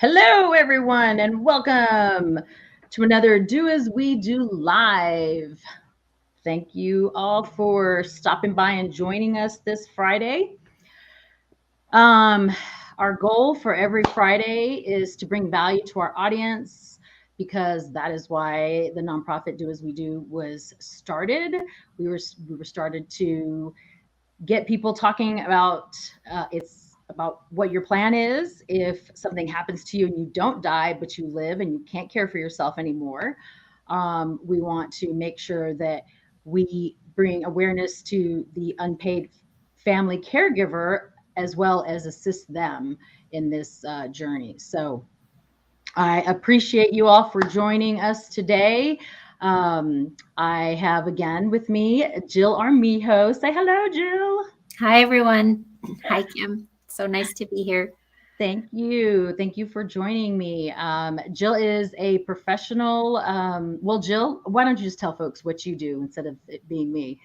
Hello, everyone, and welcome to another Do As We Do Live. Thank you all for stopping by and joining us this Friday. Um, our goal for every Friday is to bring value to our audience because that is why the nonprofit Do As We Do was started. We were started to get people talking about it's about what your plan is if something happens to you and you don't die but you live and you can't care for yourself anymore. We want to make sure that we bring awareness to the unpaid family caregiver as well as assist them in this journey. So I appreciate you all for joining us today. I have again with me Jill Armijo. Say hello, Jill. Hi, everyone. Hi, Kim. So nice to be here. Thank you. Thank you for joining me. Jill is a professional. Well, Jill, why don't you just tell folks what you do instead of it being me?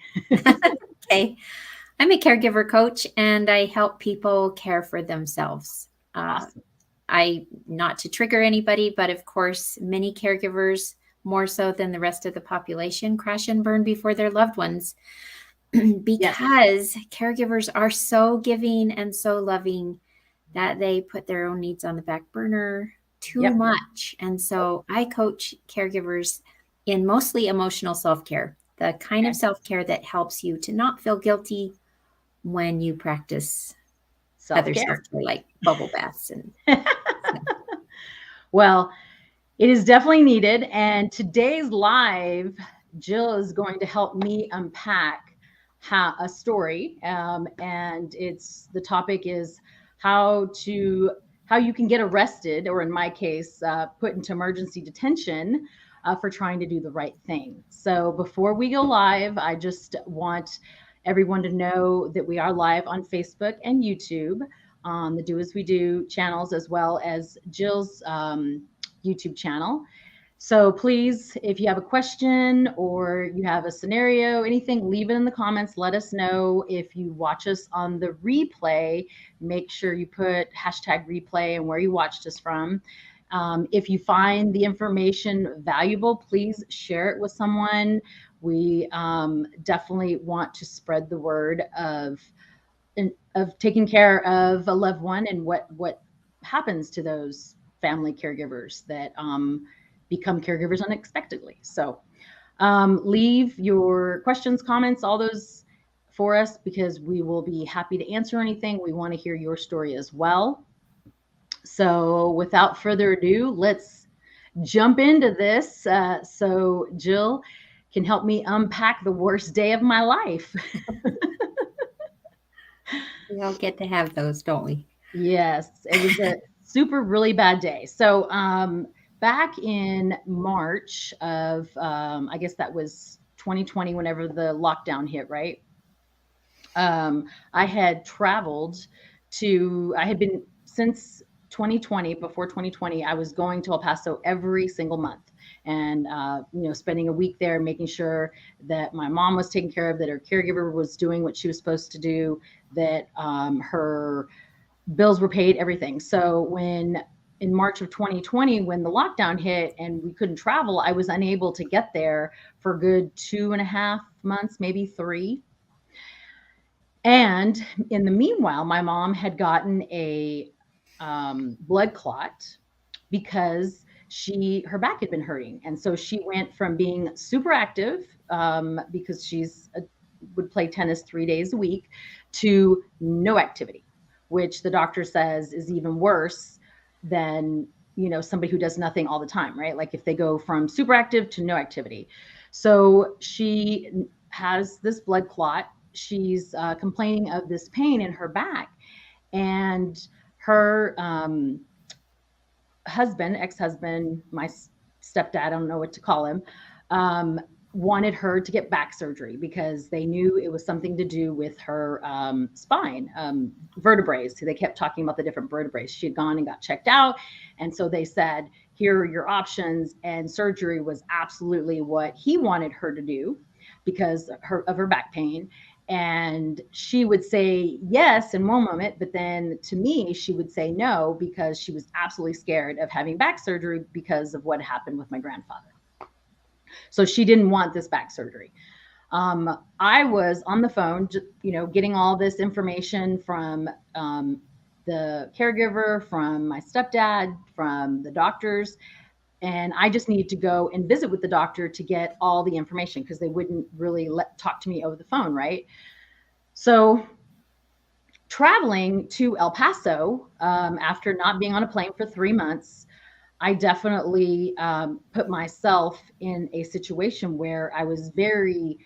Okay. I'm a caregiver coach and I help people care for themselves. Awesome. Not to trigger anybody, but of course, many caregivers, more so than the rest of the population, crash and burn before their loved ones Yes. because caregivers are so giving and so loving that they put their own needs on the back burner too Yep. much. And so I coach caregivers in mostly emotional self care, the kind of Okay. self care that helps you to not feel guilty when you practice Self other self care. care like bubble baths. And Well, it is definitely needed. And today's live, Jill is going to help me unpack a story. And it's the topic is how to how you can get arrested, or in my case, put into emergency detention for trying to do the right thing. So before we go live, I just want everyone to know that we are live on Facebook and YouTube on the Do As We Do channels, as well as Jill's YouTube channel. So please, if you have a question or you have a scenario, anything, leave it in the comments. Let us know. If you watch us on the replay, make sure you put hashtag replay and where you watched us from. If you find the information valuable, please share it with someone. We definitely want to spread the word of taking care of a loved one and what happens to those family caregivers that become caregivers unexpectedly. So leave your questions, comments, all those for us because we will be happy to answer anything. We want to hear your story as well. So without further ado, let's jump into this. So Jill can help me unpack the worst day of my life. we all get to have those, don't we? Yes, it was a super really bad day. So, back in March of, I guess that was 2020, whenever the lockdown hit, right? I had traveled I had been since 2020, before 2020, I was going to El Paso every single month and, spending a week there, making sure that my mom was taken care of, that her caregiver was doing what she was supposed to do, that her bills were paid, everything. So when in March of 2020, when the lockdown hit and we couldn't travel, I was unable to get there for a good 2.5 months, maybe three. And in the meanwhile, my mom had gotten a blood clot because her back had been hurting, and so she went from being super active because would play tennis 3 days a week to no activity, which the doctor says is even worse than somebody who does nothing all the time, right? Like if they go from super active to no activity. So she has this blood clot. She's complaining of this pain in her back, and her ex-husband, my stepdad, I don't know what to call him, wanted her to get back surgery because they knew it was something to do with her spine, vertebrae. So they kept talking about the different vertebrae. She had gone and got checked out. And so they said, here are your options. And surgery was absolutely what he wanted her to do because of her back pain. And she would say yes in one moment, but then to me, she would say no because she was absolutely scared of having back surgery because of what happened with my grandfather. So she didn't want this back surgery. I was on the phone, getting all this information from the caregiver, from my stepdad, from the doctors. And I just needed to go and visit with the doctor to get all the information because they wouldn't really talk to me over the phone, right? So traveling to El Paso after not being on a plane for 3 months, I definitely put myself in a situation where I was very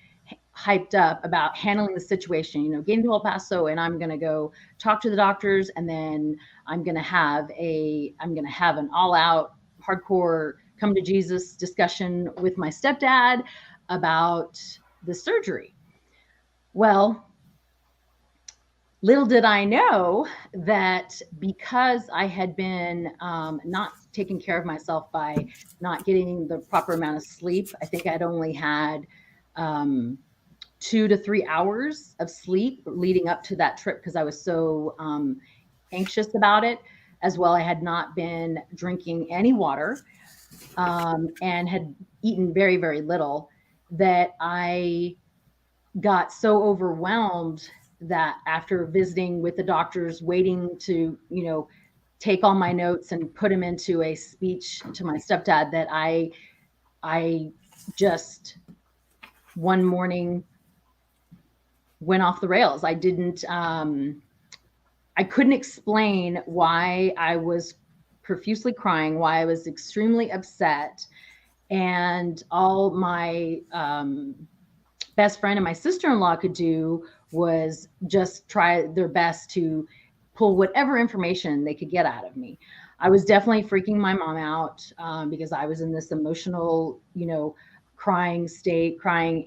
hyped up about handling the situation, getting to El Paso, and I'm going to go talk to the doctors, and then I'm going to have an all out hardcore come to Jesus discussion with my stepdad about the surgery. Well, little did I know that because I had been not taking care of myself by not getting the proper amount of sleep, I think I'd only had 2 to 3 hours of sleep leading up to that trip because I was so anxious about it. As well, I had not been drinking any water and had eaten very, very little, that I got so overwhelmed that after visiting with the doctors, waiting to, take all my notes and put them into a speech to my stepdad, that I just one morning went off the rails. I couldn't explain why I was profusely crying, why I was extremely upset. And all my best friend and my sister-in-law could do was just try their best to pull whatever information they could get out of me. I was definitely freaking my mom out because I was in this emotional, crying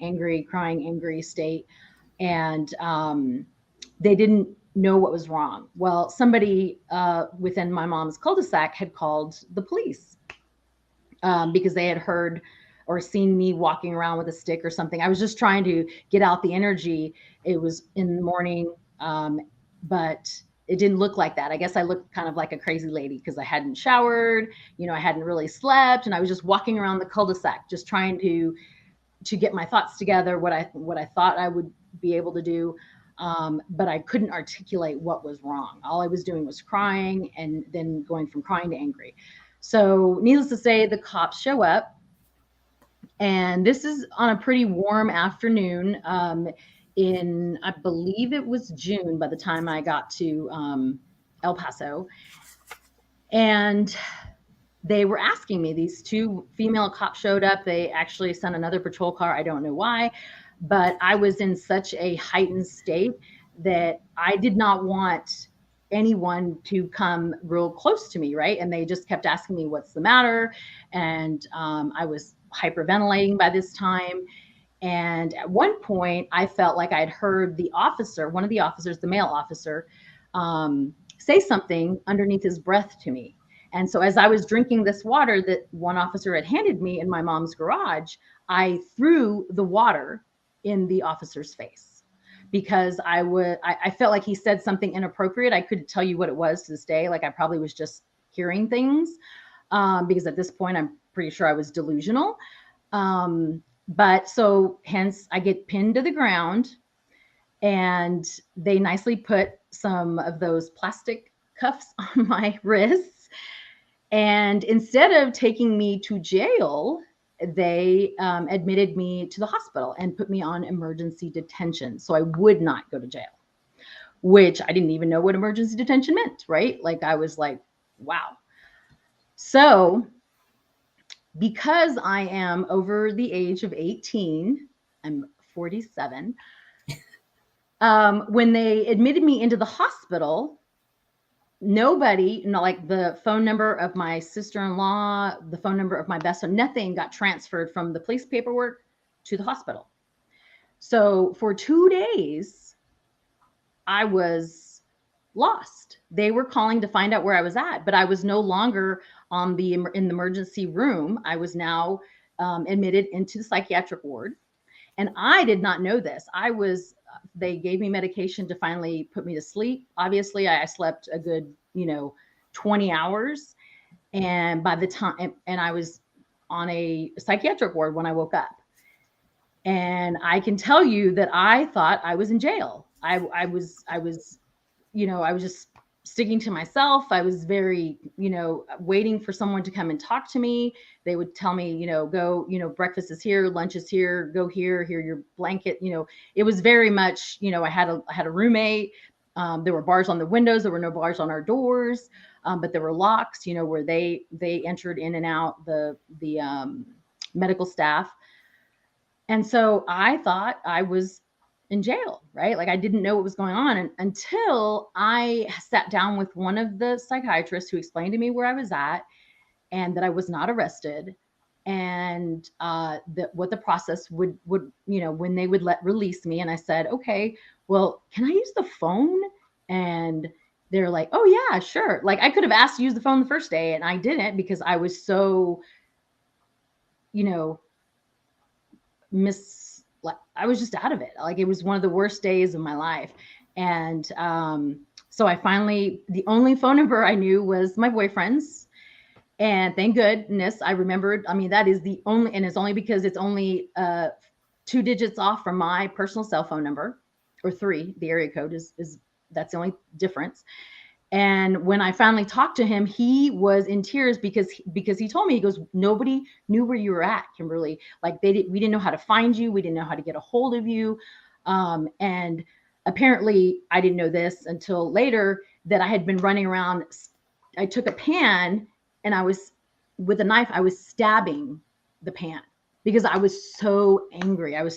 angry state. And they didn't know what was wrong. Well, somebody within my mom's cul-de-sac had called the police because they had heard or seen me walking around with a stick or something. I was just trying to get out the energy. It was in the morning, but it didn't look like that. I guess I looked kind of like a crazy lady because I hadn't showered, I hadn't really slept, and I was just walking around the cul-de-sac, just trying to get my thoughts together, what I thought I would be able to do. But I couldn't articulate what was wrong. All I was doing was crying and then going from crying to angry. So needless to say, the cops show up. And this is on a pretty warm afternoon in, I believe it was June by the time I got to El Paso. And they were asking me, these 2 female cops showed up. They actually sent another patrol car. I don't know why, but I was in such a heightened state that I did not want anyone to come real close to me, right? And they just kept asking me, what's the matter? And I was hyperventilating by this time. And at one point, I felt like I'd heard one of the officers, the male officer, say something underneath his breath to me. And so as I was drinking this water that one officer had handed me in my mom's garage, I threw the water in the officer's face because I felt like he said something inappropriate. I couldn't tell you what it was to this day. Like I probably was just hearing things because at this point, I'm pretty sure I was delusional. But so hence I get pinned to the ground, and they nicely put some of those plastic cuffs on my wrists. And instead of taking me to jail, they admitted me to the hospital and put me on emergency detention. So I would not go to jail, which I didn't even know what emergency detention meant, right? Like I was like, wow. So because I am over the age of 18, I'm 47. When they admitted me into the hospital, nobody, like the phone number of my sister-in-law, the phone number of my best friend, nothing got transferred from the police paperwork to the hospital. So for 2 days, I was lost. They were calling to find out where I was at, but I was no longer in the emergency room. I was now admitted into the psychiatric ward. And I did not know this. I was they gave me medication to finally put me to sleep. Obviously, I slept a good, 20 hours. And by the time, and I was on a psychiatric ward when I woke up. And I can tell you that I thought I was in jail. I was, I was just sticking to myself. I was very, waiting for someone to come and talk to me. They would tell me, go, breakfast is here, lunch is here, go here your blanket. It was very much, I had a roommate. There were bars on the windows. There were no bars on our doors, but there were locks, where they entered in and out the medical staff. And so I thought I was in jail, right? Like I didn't know what was going on until I sat down with one of the psychiatrists who explained to me where I was at and that I was not arrested, and that what the process would when they would release me. And I said, okay, well, can I use the phone? And they're like, oh yeah, sure. Like I could have asked to use the phone the first day and I didn't because I was so, I was just out of it. Like it was one of the worst days of my life. And so I finally, the only phone number I knew was my boyfriend's. And thank goodness I remembered. I mean, that is the only, and it's only because it's only 2 digits off from my personal cell phone number, or 3. The area code is that's the only difference. And when I finally talked to him, he was in tears because he told me, he goes, nobody knew where you were at, Kimberly. Like we didn't know how to find you. We didn't know how to get a hold of you. And apparently I didn't know this until later, that I had been running around. I took a pan and I was, with a knife, I was stabbing the pan because I was so angry. I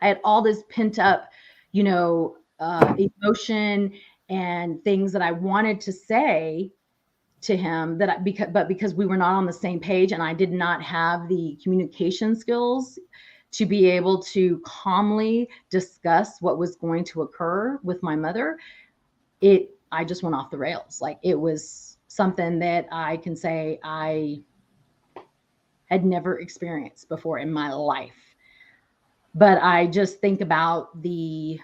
had all this pent up, emotion and things that I wanted to say to him but because we were not on the same page and I did not have the communication skills to be able to calmly discuss what was going to occur with my mother, I just went off the rails. Like it was something that I can say I had never experienced before in my life. But I just think about the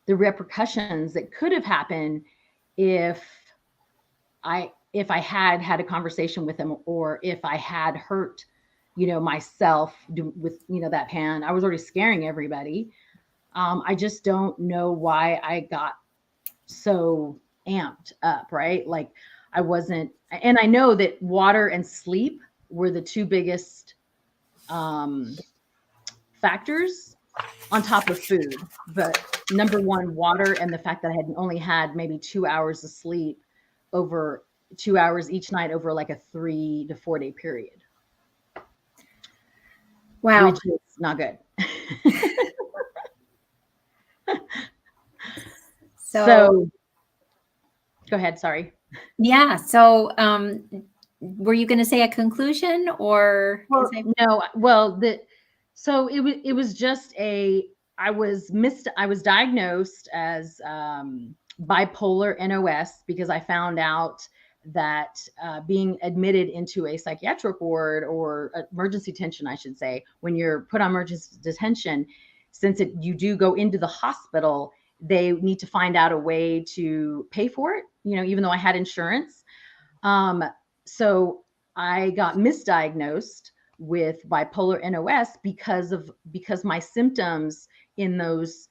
repercussions that could have happened if I had a conversation with him, or if I had hurt, myself with, that pan. I was already scaring everybody. I just don't know why I got so amped up, right? Like I wasn't, and I know that water and sleep were the 2 biggest factors on top of food. But number 1, water, and the fact that I had only had maybe 2 hours of sleep over 2 hours each night over like a 3 to 4 day period. Wow. Which is not good. So go ahead. Sorry. Yeah. So, were you going to say a conclusion or? No, well, so it was just I was diagnosed as bipolar NOS because I found out that being admitted into a psychiatric ward, or emergency detention, I should say, when you're put on emergency detention, since you do go into the hospital, they need to find out a way to pay for it, even though I had insurance. So I got misdiagnosed with bipolar NOS because my symptoms in those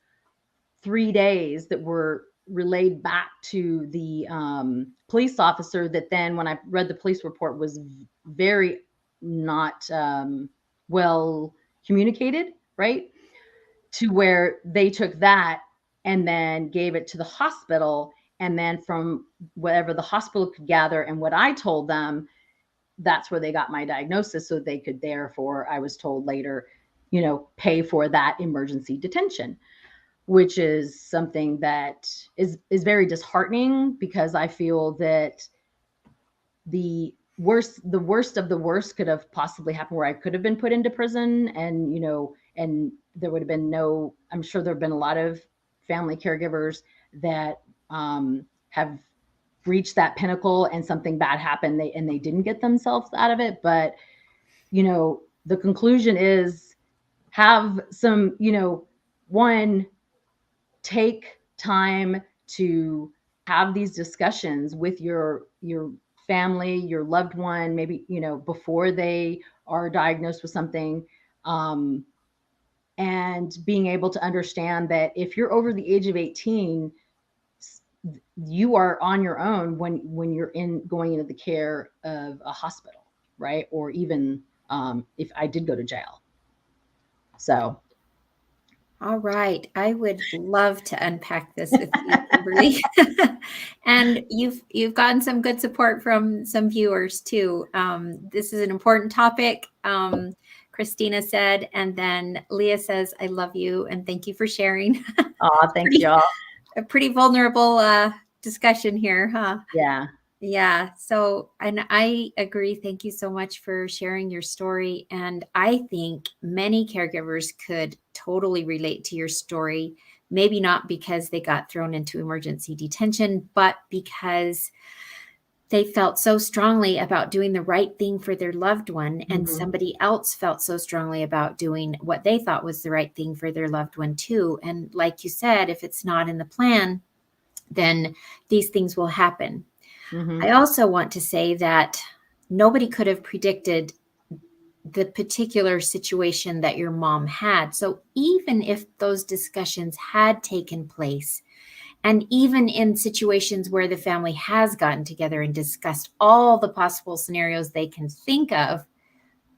3 days that were relayed back to the police officer, that then when I read the police report was very not well communicated, right? To where they took that and then gave it to the hospital. And then from whatever the hospital could gather and what I told them, that's where they got my diagnosis. So they could therefore, I was told later, pay for that emergency detention, which is something that is very disheartening, because I feel that the worst of the worst could have possibly happened, where I could have been put into prison, and and there would have been I'm sure there have been a lot of family caregivers that have reached that pinnacle and something bad happened, and they didn't get themselves out of it. But the conclusion is, have some, one, take time to have these discussions with your family, your loved one, maybe, before they are diagnosed with something. Um, and being able to understand that if you're over the age of 18, you are on your own when you're going into the care of a hospital, right? Or even if I did go to jail. So All right. I would love to unpack this with you, Kimberly. And you've gotten some good support from some viewers too. This is an important topic. Christina said, and then Leah says, "I love you and thank you for sharing." thanks y'all. A pretty vulnerable discussion here, huh? Yeah. Yeah. So, and I agree. Thank you so much for sharing your story. And I think many caregivers could totally relate to your story. Maybe not because they got thrown into emergency detention, but because they felt so strongly about doing the right thing for their loved one, and somebody else felt so strongly about doing what they thought was the right thing for their loved one too. And like you said, if it's not in the plan, then these things will happen. I also want to say that nobody could have predicted the particular situation that your mom had. So even if those discussions had taken place, and even in situations where the family has gotten together and discussed all the possible scenarios they can think of,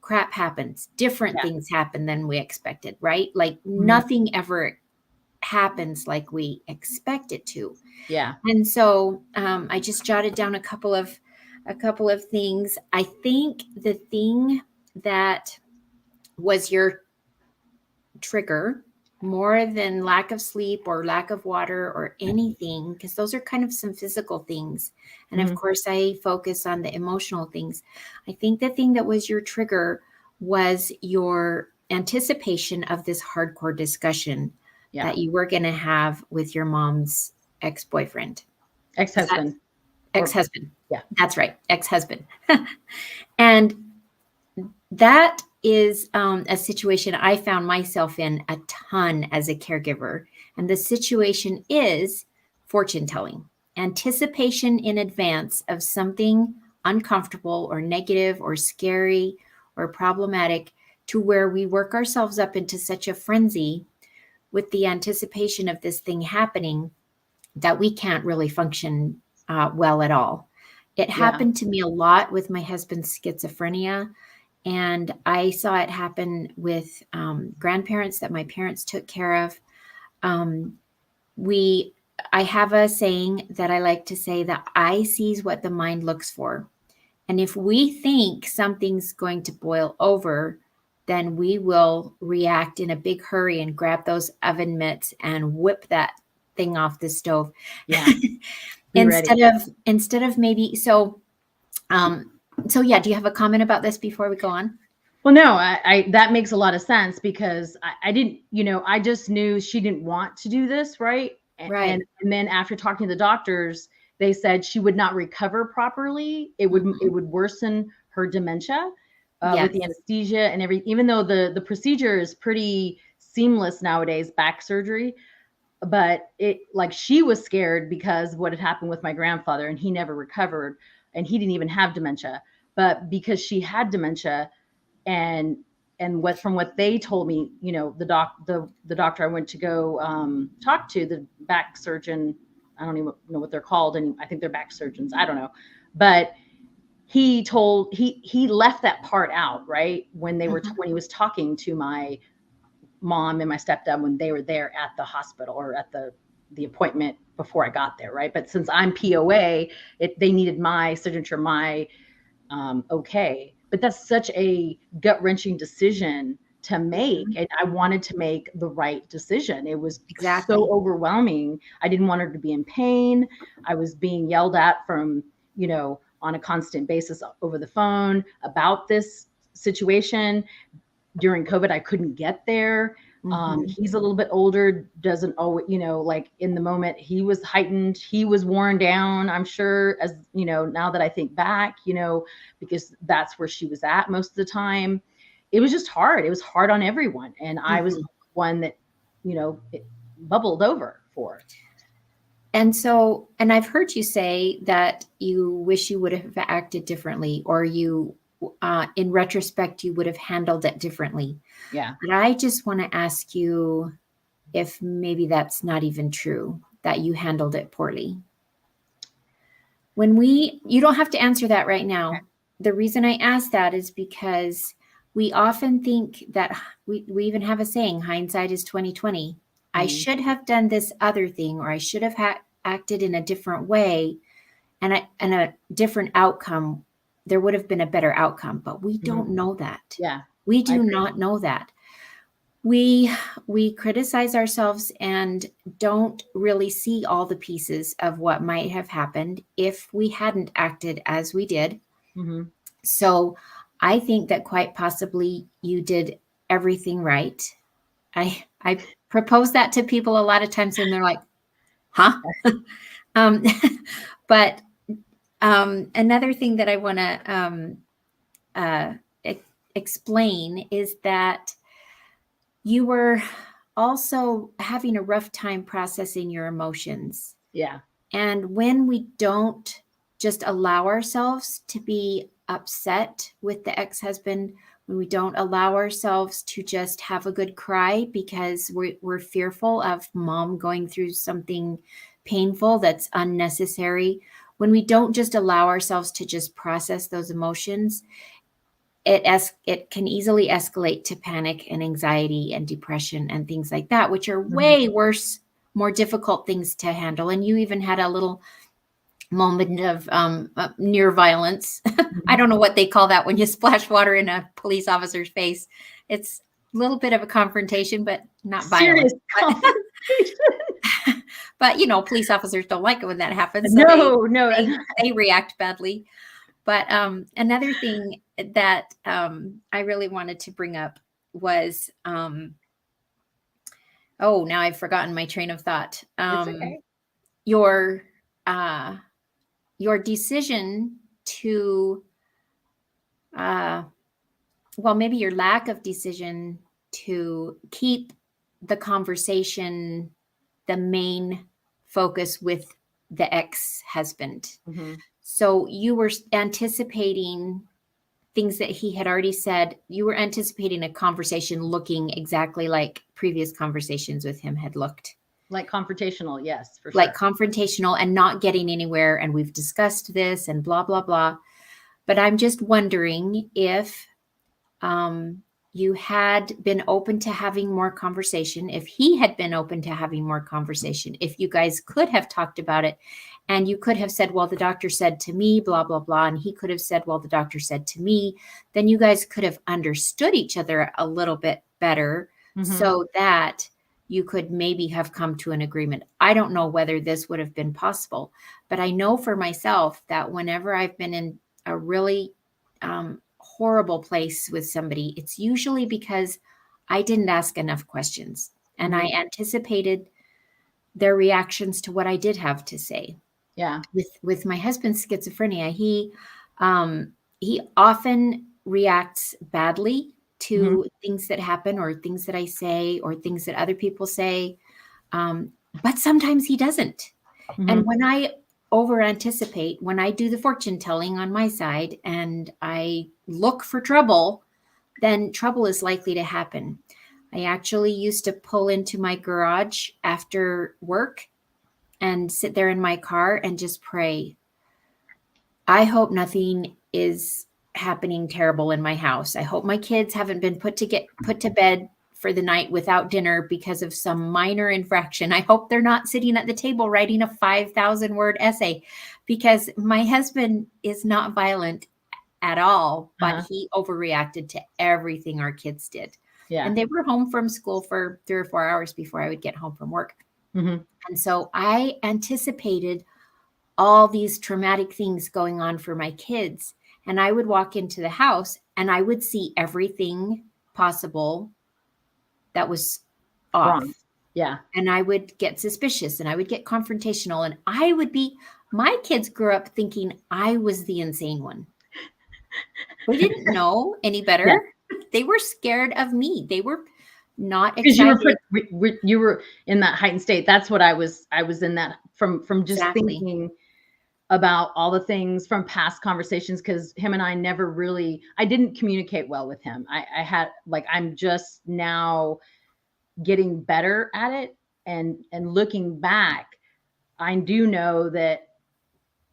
crap happens. Different things happen than we expected, right? Like nothing ever happens like we expect it to. Yeah. And so I just jotted down a couple of things. I think the thing that was your trigger, more than lack of sleep or lack of water or anything, because those are kind of some physical things. And of course, I focus on the emotional things. I think the thing that was your trigger was your anticipation of this hardcore discussion that you were going to have with your mom's ex-boyfriend. Ex-husband. Yeah, that's right. Ex-husband. And that is a situation I found myself in a ton as a caregiver. And the situation is fortune telling, anticipation in advance of something uncomfortable or negative or scary or problematic, to where we work ourselves up into such a frenzy with the anticipation of this thing happening that we can't really function well at all. It happened to me a lot with my husband's schizophrenia. And I saw it happen with grandparents that my parents took care of. I have a saying that I like to say, that eye sees what the mind looks for. And if we think something's going to boil over, then we will react in a big hurry and grab those oven mitts and whip that thing off the stove. Yeah. instead of maybe so. So yeah, do you have a comment about this before we go on? Well, no, I that makes a lot of sense, because I didn't, I just knew she didn't want to do this, right? Right. And then after talking to the doctors, they said she would not recover properly. It would worsen her dementia with the anesthesia and everything. Even though the procedure is pretty seamless nowadays, back surgery, but she was scared because what had happened with my grandfather, and he never recovered, and he didn't even have dementia. But because she had dementia, and from what they told me, the doctor I went to go talk to, the back surgeon, I don't even know what they're called, and I think they're back surgeons, I don't know, but he left that part out, right, when he was talking to my mom and my stepdad when they were there at the hospital, or at the appointment before I got there, right? But since I'm POA, they needed my signature, my okay. But that's such a gut-wrenching decision to make, and I wanted to make the right decision. It was so overwhelming. I didn't want her to be in pain. I was being yelled at from, on a constant basis over the phone about this situation. During COVID, I couldn't get there. He's a little bit older, doesn't always, in the moment, he was heightened, he was worn down, I'm sure, as now that I think back, because that's where she was at most of the time. it was just hard. It was hard on everyone. And I was Mhm. one that, it bubbled over for. And so, and I've heard you say that you wish you would have acted differently, or you, in retrospect, you would have handled it differently. Yeah. But I just want to ask you if maybe that's not even true, that you handled it poorly. You don't have to answer that right now. The reason I ask that is because we often think that we even have a saying, hindsight is 2020. I should have done this other thing, or I should have acted in a different way, and a different outcome. There would have been a better outcome, but we don't know that. Yeah. We I do agree. not know that. We criticize ourselves and don't really see all the pieces of what might have happened if we hadn't acted as we did. Mhm. So I think that quite possibly you did everything right. I propose that to people a lot of times and they're like, huh? um, but another thing that I want to explain is that you were also having a rough time processing your emotions. Yeah. And when we don't just allow ourselves to be upset with the ex-husband, when we don't allow ourselves to just have a good cry because we're fearful of mom going through something painful that's unnecessary, when we don't just allow ourselves to just process those emotions, it can easily escalate to panic and anxiety and depression and things like that, which are way worse, more difficult things to handle. And you even had a little moment of near violence. I don't know what they call that when you splash water in a police officer's face. It's a little bit of a confrontation, but not violent. Serious confrontation. But police officers don't like it when that happens. So No. they react badly. But another thing that I really wanted to bring up was, now I've forgotten my train of thought. It's okay. Your decision to, maybe your lack of decision to keep the conversation, the main focus with the ex-husband. So you were anticipating things that he had already said. You were anticipating a conversation looking exactly like previous conversations with him had looked. Like confrontational, yes, for sure. Like confrontational and not getting anywhere. And we've discussed this and blah, blah, blah. But I'm just wondering if you had been open to having more conversation, if he had been open to having more conversation, if you guys could have talked about it and you could have said, well, the doctor said to me, blah, blah, blah. And he could have said, well, the doctor said to me, then you guys could have understood each other a little bit better so that you could maybe have come to an agreement. I don't know whether this would have been possible, but I know for myself that whenever I've been in a really horrible place with somebody, it's usually because I didn't ask enough questions and I anticipated their reactions to what I did have to say. Yeah. With my husband's schizophrenia, he often reacts badly to things that happen or things that I say or things that other people say. But sometimes he doesn't. And when I over anticipate, when I do the fortune telling on my side and I look for trouble, then trouble is likely to happen. I actually used to pull into my garage after work and sit there in my car and just pray. I hope nothing is happening terrible in my house. I hope my kids haven't been put to bed for the night without dinner because of some minor infraction. I hope they're not sitting at the table writing a 5,000 word essay, because my husband is not violent at all, but he overreacted to everything our kids did. Yeah. And they were home from school for 3 or 4 hours before I would get home from work. And so I anticipated all these traumatic things going on for my kids. And I would walk into the house and I would see everything possible that was off. Wrong. Yeah. And I would get suspicious and I would get confrontational and my kids grew up thinking I was the insane one. We didn't know any better. They were scared of me. They were not Because you excited. you were in that heightened state. That's what I was in that from just Exactly. thinking about all the things from past conversations, because him and I never really, I didn't communicate well with him. I had like, I'm just now getting better at it, and looking back, I do know that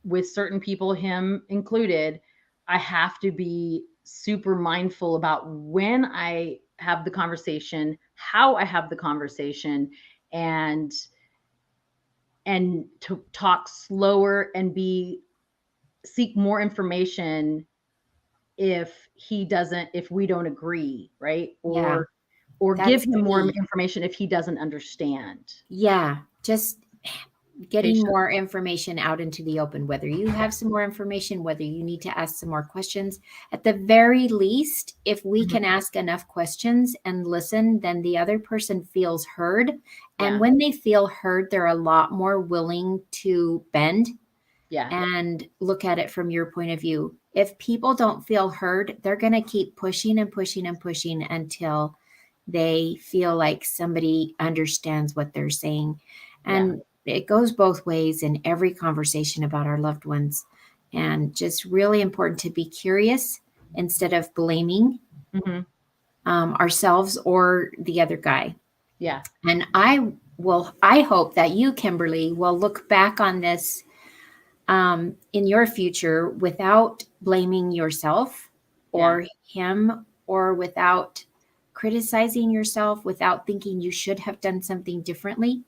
with certain people, him included, I have to be super mindful about when I have the conversation, how I have the conversation, and to talk slower and be seek more information if we don't agree, right? Yeah. Or give That's him more key. information if he doesn't understand. Yeah. Just getting Patient. more information out into the open, whether you have some more information, whether you need to ask some more questions. At the very least, if we Mhm. can ask enough questions and listen, then the other person feels heard. And Yeah. when they feel heard, they're a lot more willing to bend Yeah. and look at it from your point of view. If people don't feel heard, they're going to keep pushing and pushing and pushing until they feel like somebody understands what they're saying. Yeah. And it goes both ways in every conversation about our loved ones. And just really important to be curious instead of blaming Mhm. ourselves or the other guy. Yeah. And I hope that you, Kimberly, will look back on this in your future without blaming yourself Yeah. or him, or without criticizing yourself, without thinking you should have done something differently.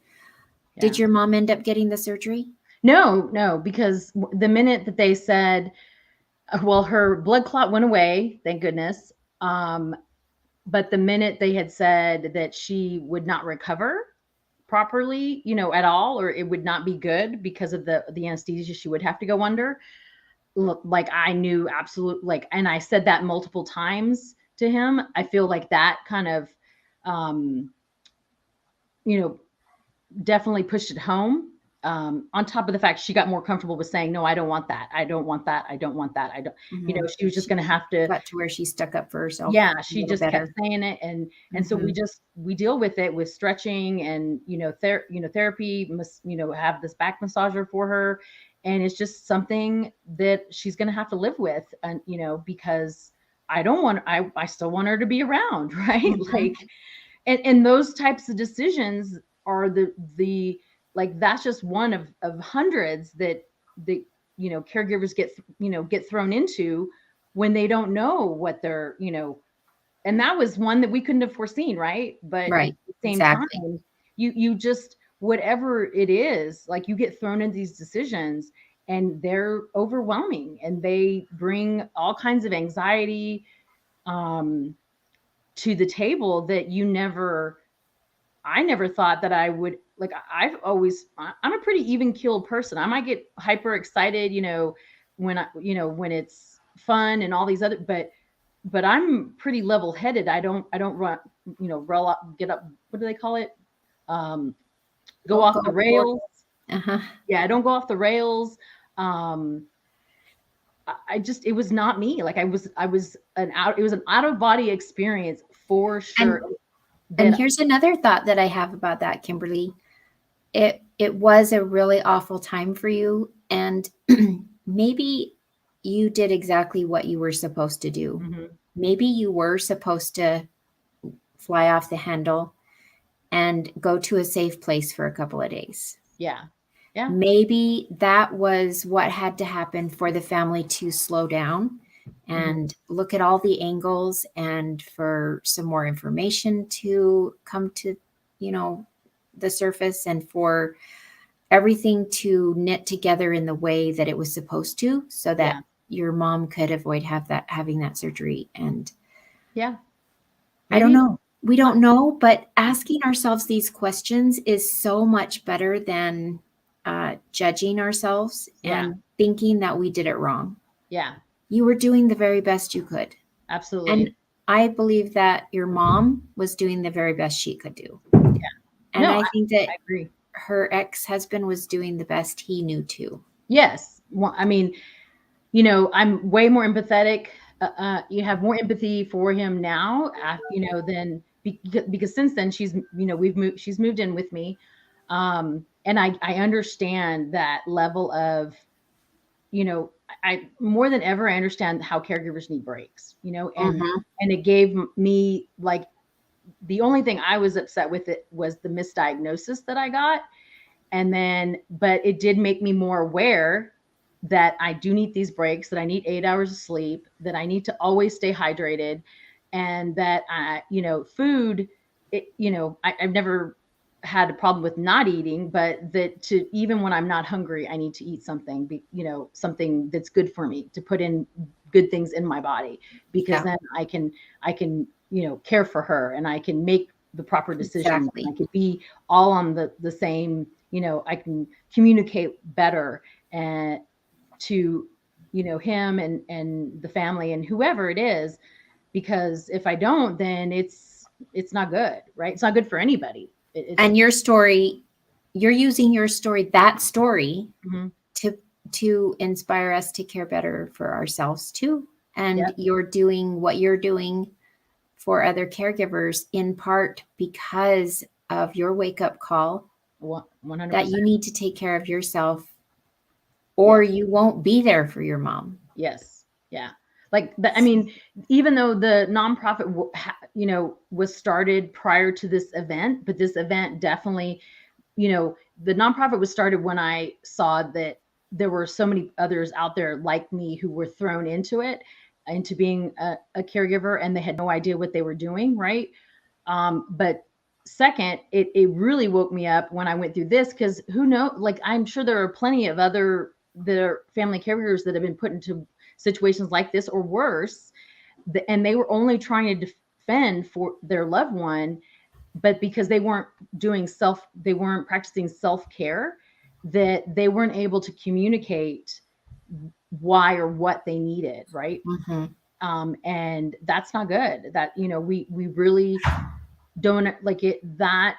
Did Yeah. your mom end up getting the surgery? No, no, because the minute that they said, well, her blood clot went away, thank goodness. Um, but the minute they had said that she would not recover properly, at all, or it would not be good because of the anesthesia she would have to go under, like I knew absolute, like, and I said that multiple times to him. I feel like that kind of, um, you know, definitely pushed it home. On top of the fact she got more comfortable with saying, no, I don't want that. I don't want that. I don't want that. I don't, Mhm. she was just going to have to, Got to where she stuck up for herself yeah, a she little just kept better. saying it. And so Mhm. we deal with it with stretching and, therapy, have this back massager for her. And it's just something that she's going to have to live with. And, because I still want her to be around. Right. Mhm. Like, and those types of decisions are the like, that's just one of hundreds that caregivers get thrown into when they don't know what they're, and that was one that we couldn't have foreseen, right? But at Right. the same Exactly. time, you just, whatever it is, like, you get thrown into these decisions, and they're overwhelming, and they bring all kinds of anxiety, um to the table that I never thought that I would, like. I'm a pretty even keeled person. I might get hyper excited, when it's fun and all these other, but I'm pretty level headed. I don't run, roll up, get up. What do they call it? Um, go Don't off go the overboard. rails. Uh-huh. Yeah, I don't go off the rails. Um, I just, it was not me. Like, it was an out of body experience for sure. And and That here's another thought that I have about that, Kimberly. It was a really awful time for you, and maybe you did exactly what you were supposed to do. Mhm. Maybe you were supposed to fly off the handle and go to a safe place for a couple of days. Yeah, yeah, Maybe that was what had to happen for the family to slow down mhm, and look at all the angles, and for some more information to come to, you know, the surface, and for everything to knit together in the way that it was supposed to, so yeah, that your mom could avoid having that surgery. And yeah. I don't Maybe. know. We uh, don't know, but asking ourselves these questions is so much better than judging ourselves Yeah, and thinking that we did it wrong. yeah, You were doing the very best you could. And absolutely. I believe that your mom was doing the very best she could do. Yeah. And No, I think that I agree. her ex husband was doing the best he knew to. Yes. Well, I mean, I'm way more empathetic you have more empathy for him now, than because since then she's moved in with me. And I understand that level of, I more than ever, I understand how caregivers need breaks, Mm-hmm. and it gave me, like, the only thing I was upset with it was the misdiagnosis that I got. But it did make me more aware that I do need these breaks, that I need 8 hours of sleep, that I need to always stay hydrated, and that food, I've never had a problem with not eating, but that to even when I'm not hungry, I need to eat something, something that's good for me, to put in good things in my body, because Yeah, then I can, care for her, and I can make the proper decisions. I exactly. could be all on the same, I can communicate better, and to, him and the family and whoever it is, because if I don't, then it's not good, right? It's not good for anybody. It's And your story, you're using your story, that story, mhm. to inspire us to care better for ourselves too. And Yep. you're doing what you're doing for other caregivers in part because of your wake up call that 100%. you need to take care of yourself Yes. or you won't be there for your mom. Yes. Yeah. Like I mean, even though the nonprofit, was started prior to this event, but this event definitely, the nonprofit was started when I saw that there were so many others out there like me who were thrown into it, into being a caregiver, and they had no idea what they were doing, right? But second, it really woke me up when I went through this, because who knows, like, I'm sure there are plenty of other the family caregivers that have been put into situations like this or worse, and they were only trying to defend for their loved one, but because they weren't practicing self-care, that they weren't able to communicate why or what they needed, right? Mm-hmm. And that's not good. That, we really don't like it. That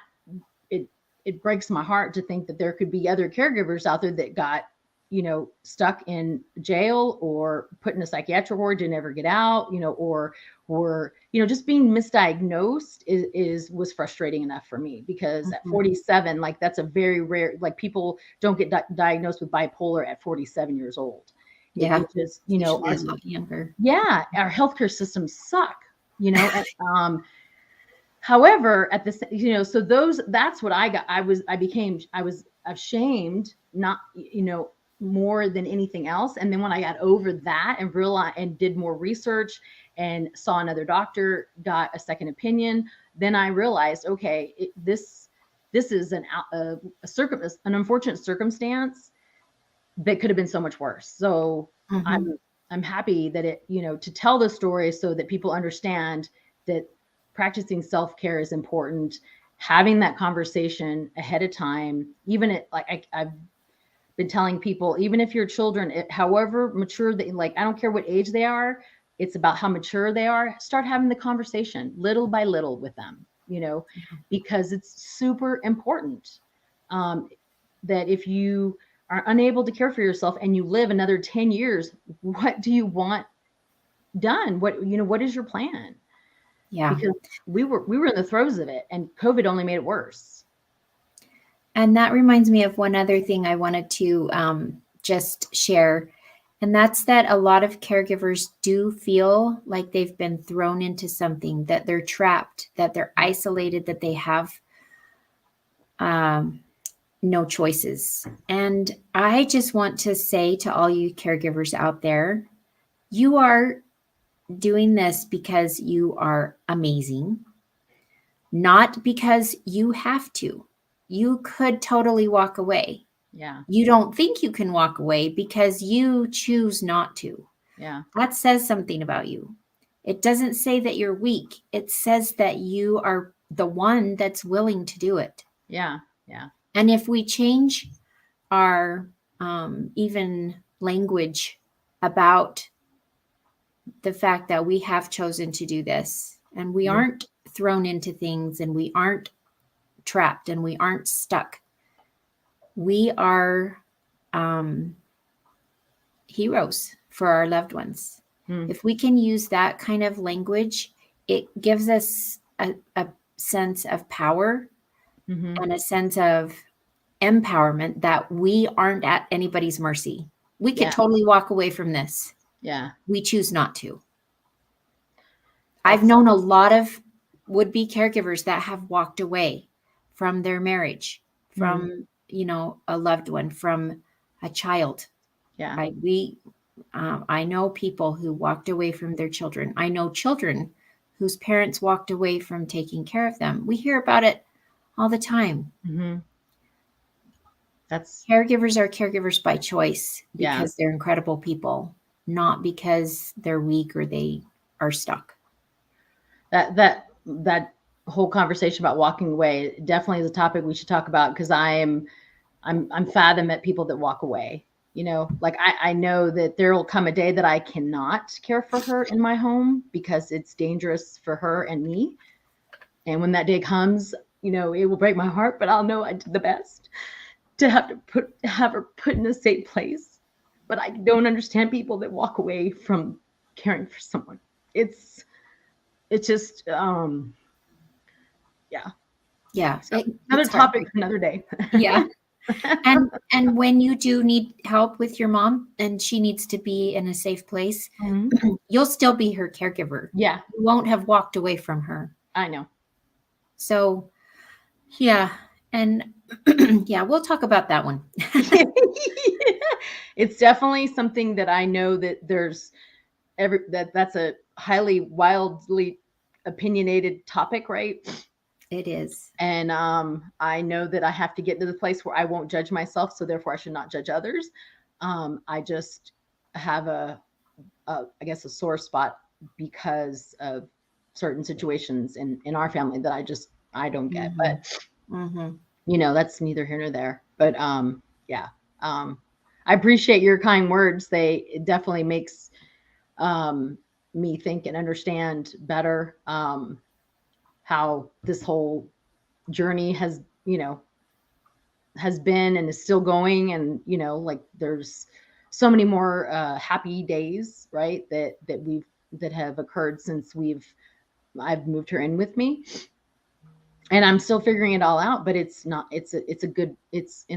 it it breaks my heart to think that there could be other caregivers out there that got, stuck in jail or put in a psychiatric ward to never get out, or just being misdiagnosed was frustrating enough for me, because at Mm-hmm. 47, like, that's a very rare, like, people don't get diagnosed with bipolar at 47 years old. Yeah, It just, it's usually a lot younger. yeah, our healthcare systems suck, and, however, at this, so that's what I got. I was ashamed, not, more than anything else. And then when I got over that and realized and did more research and saw another doctor, got a second opinion, then I realized, okay, this is an unfortunate circumstance that could have been so much worse. So Mm-hmm. I'm happy that to tell the story so that people understand that practicing self-care is important. Having that conversation ahead of time, even I've been telling people, even if your children, however mature they, like, I don't care what age they are, it's about how mature they are. Start having the conversation little by little with them, because it's super important. That if you are unable to care for yourself and you live another 10 years, what do you want done? What is your plan? Yeah. Because we were in the throes of it, and COVID only made it worse. And that reminds me of one other thing I wanted to just share. And that's that a lot of caregivers do feel like they've been thrown into something, that they're trapped, that they're isolated, that they have um, no choices. And I just want to say to all you caregivers out there, you are doing this because you are amazing, not because you have to. You could totally walk away. Yeah. You don't think you can walk away because you choose not to. Yeah. That says something about you. It doesn't say that you're weak. It says that you are the one that's willing to do it. Yeah. Yeah. And if we change our even language about the fact that we have chosen to do this and we Mhm. aren't thrown into things and we aren't trapped and we aren't stuck, we are heroes for our loved ones. If we can use that kind of language, it gives us a sense of power and a sense of empowerment that we aren't at anybody's mercy. We could totally walk away from this. Yeah. We choose not to. I've known a lot of would-be caregivers that have walked away from their marriage, from, a loved one, from a child. Yeah. I know people who walked away from their children. I know children whose parents walked away from taking care of them. We hear about it all the time. Caregivers are caregivers by choice because they're incredible people, not because they're weak or they are stuck. That whole conversation about walking away definitely is a topic we should talk about, because I'm fathom at people that walk away. Like I know that there will come a day that I cannot care for her in my home because it's dangerous for her and me. And when that day comes, it will break my heart, but I'll know I did the best to have her put in a safe place. But I don't understand people that walk away from caring for someone. It's just, yeah. So another topic for another day. Yeah. And when you do need help with your mom and she needs to be in a safe place, you'll still be her caregiver. Yeah. You won't have walked away from her. I know. So, yeah. And we'll talk about that one. It's definitely something that I know that there's that's a highly wildly opinionated topic, right? It is. And I know that I have to get to the place where I won't judge myself, so therefore I should not judge others. I just have I guess a sore spot because of certain situations in our family that I don't get. But that's neither here nor there. But I appreciate your kind words. It definitely makes me think and understand better how this whole journey has been and is still going. And, like there's so many more happy days, right, that have occurred since I've moved her in with me. And I'm still figuring it all out, but it's in a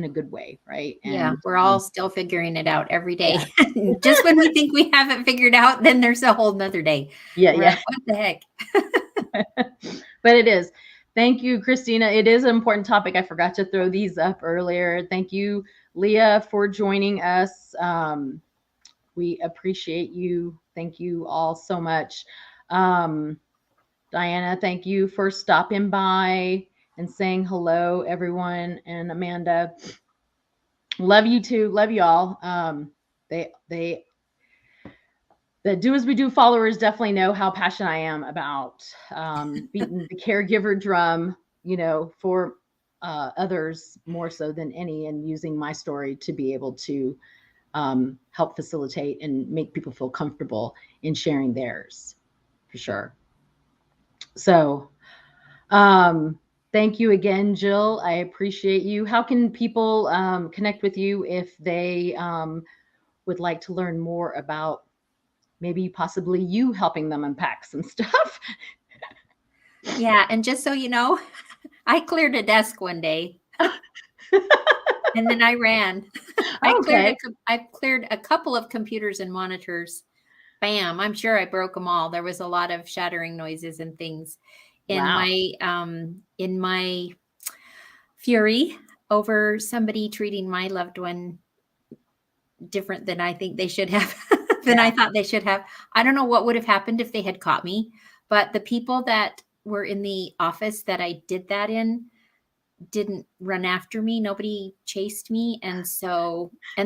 good way, right? And we're all still figuring it out every day. Yeah. Just when we think we have it figured out, then there's a whole nother day. Yeah. What the heck? But it is. Thank you, Christina. It is an important topic. I forgot to throw these up earlier. Thank you, Leah, for joining us. We appreciate you. Thank you all so much. Diana, thank you for stopping by and saying hello, everyone. And Amanda, love you too. Love you all. The DoAsWeDo followers definitely know how passionate I am about beating the caregiver drum, for others more so than any, and using my story to be able to help facilitate and make people feel comfortable in sharing theirs, for sure. So thank you again, Jill. I appreciate you. How can people connect with you if they would like to learn more about maybe possibly you helping them unpack some stuff? Yeah. And just so you know, I cleared a desk one day and then I ran. I cleared a couple of computers and monitors. Bam. I'm sure I broke them all. There was a lot of shattering noises and things in my fury over somebody treating my loved one different than I think they should have. I thought they should have. I don't know what would have happened if they had caught me, but the people that were in the office that I did that in didn't run after me. Nobody chased me. And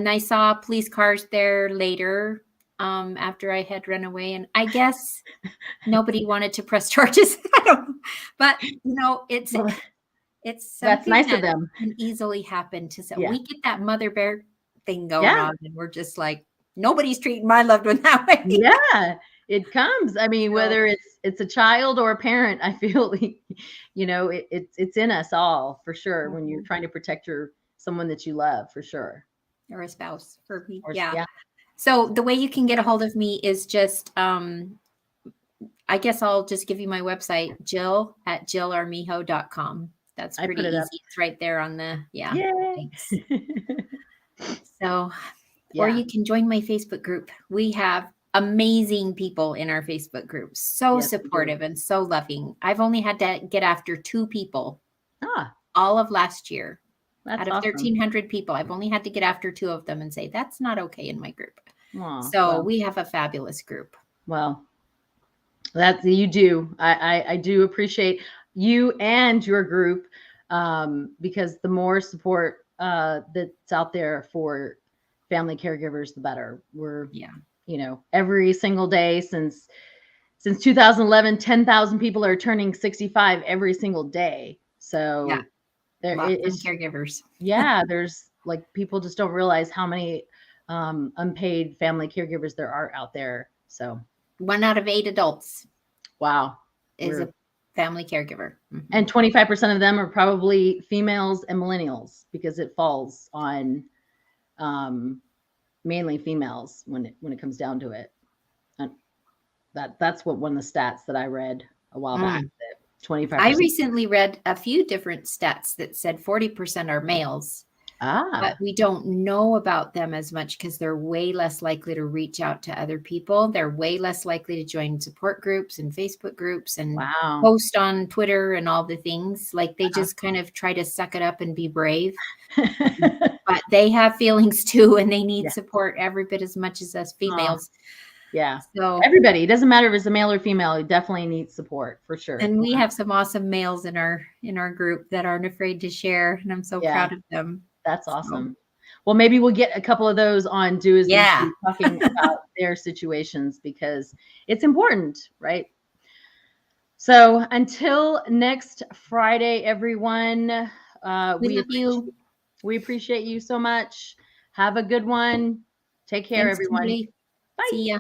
I saw police cars there later after I had run away. And I guess nobody wanted to press charges. I don't know. But, it's something that's nice of them. Can easily happen to say, we get that mother bear thing going on and we're just like, nobody's treating my loved one that way. Yeah, it comes. I mean, whether it's a child or a parent, I feel it's in us all, for sure. When you're trying to protect someone that you love, for sure, or a spouse, for me. So the way you can get a hold of me is just, I guess I'll just give you my website, jill@jillarmijo.com. That's I pretty put it up. easy. It's right there on the, yeah, Yay. thanks. So, or Yeah. you can join my Facebook group. We have amazing people in our Facebook group. So Yes, we do. supportive and so loving. I've only had to get after 2 people Ah, all of last year. that's Out of awesome. 1,300 people, I've only had to get after 2 of them and say, that's not okay in my group. Aw, So well, we have a fabulous group. well, that's you do. I do appreciate you and your group, because the more support that's out there for family caregivers, the better. We're, Yeah. every single day since 2011, 10,000 people are turning 65 every single day. So Yeah. there Lots of is, caregivers. yeah, there's like people just don't realize how many unpaid family caregivers there are out there. So 1 out of 8 adults wow. is a family caregiver. Mhm. And 25% of them are probably females and millennials because it falls on mainly females when it comes down to it. And that's what one of the stats that I read a while back, that 25%. I recently read a few different stats that said 40% are males, but we don't know about them as much because they're way less likely to reach out to other people. They're way less likely to join support groups and Facebook groups and wow. post on Twitter and all the things. Like they just kind of try to suck it up and be brave. But they have feelings too, and they need Yeah. support every bit as much as us females. Yeah. So Everybody, it doesn't matter if it's a male or female, you definitely need support for sure. and we have some awesome males in our group that aren't afraid to share, and I'm so proud of them. That's awesome. Well, maybe we'll get a couple of those on DoAsWeDo talking about their situations because it's important, right? So until next Friday, everyone, We love you. We appreciate you so much. Have a good one. Take care, Thanks, everyone. Kimberly. Bye. See ya.